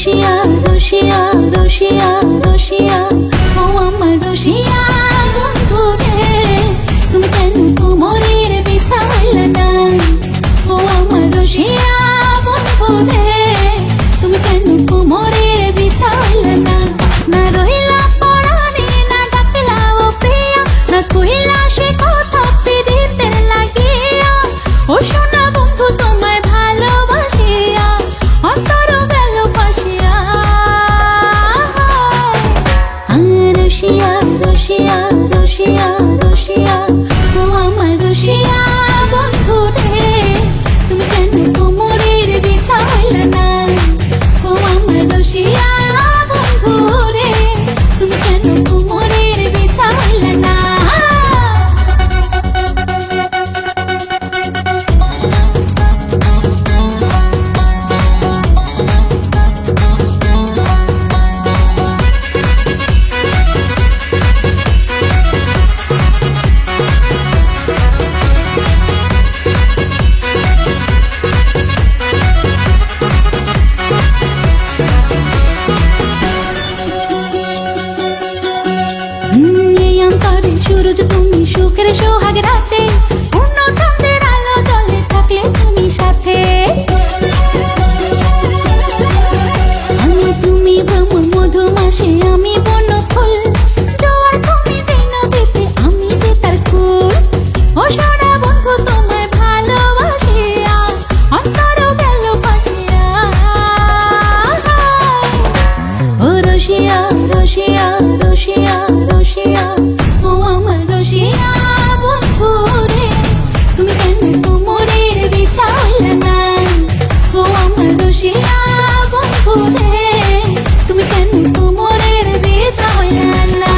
রসিয়া রসিয়া রসিয়া রসিয়া ও আমার রসিয়া বন্ধু রে তুমি কেন কোমরের বিছাইলা না ও আমার রসিয়া বন্ধু রে তুমি কেন কোমরের বিছাইলা না না রইলা পরাণে না ডাকলা ও প্রিয়া না কইলা সে কথা পিরিতে লাগিয়া ও সোনা বন্ধু তোমায় ভালোবাসিয়া অন্তর গেল ফাঁসিয়া রসিয়া রসিয়া রসিয়া রসিয়া ও আমার রসিয়া বন্ধু রে তুমি কেন কোমরের বিছাইলা না ও আমার রসিয়া বন্ধু রে তুমি কেন কোমরের বিছাইলা না সূরজ তুমি সুখের সোহাগ রাতে পূর্ণ চাঁদের আলো জলে থাকলে তুমি সাথে তুমি ভ্রমণ মধুমাসে আমি বন ফুল জোয়ার তুমি যে নদীতে আমি যে তার কুল ও সোনা বন্ধু তোমায় ভালোবাসিয়া অন্তর গেল ফাঁসিয়া ও রসিয়া রসিয়া রসিয়া রসিয়া ও আমার রসিয়া বন্ধু রে তুমি কেন কোমরের বিছাইলা না ও আমার রসিয়া বন্ধু রে তুমি কেন কোমরের বিছাইলা না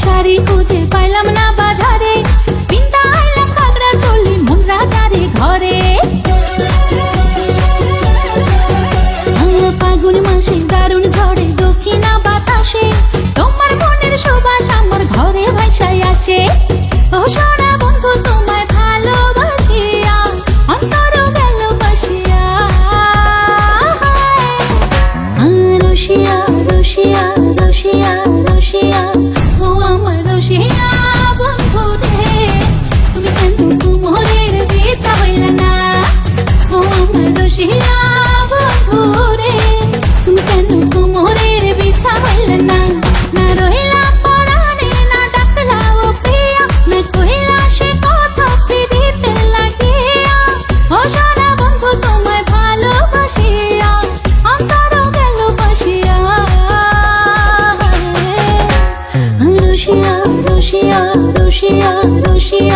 শাড়ি খুঁজে পাইলাম না বাজারে পিন্তা আইলাম ঘাগরা চলি মন রাজারে ঘরে ফাগুন মাসে দারুণ ঝড়ে দক্ষিণা বাতাসে তোমার মনের সুবাস আমার ঘরে ভাসায় আসে ও সোনা বন্ধু তোমায় ভালোবাসিয়া অন্তর গেল ফাঁসিয়া রসিয়া রসিয়া রসিয়া রসিয়া ও আমার রসিয়া বন্ধু রে তুমি কেন কোমরের বিছাইলা না ও আমার রসিয়া বন্ধু রে তুমি কেন কোমরের বিছাইলা না না রইলা পরাণে না ডাকলা ও প্রিয়া না কইলা সে কথা পিরিতে লাগিয়া ও সোনা বন্ধু তোমায় ভালোবাসিয়া অন্তর গেল ফাঁসিয়া রসিয়া রসিয়া রসিয়া রসিয়া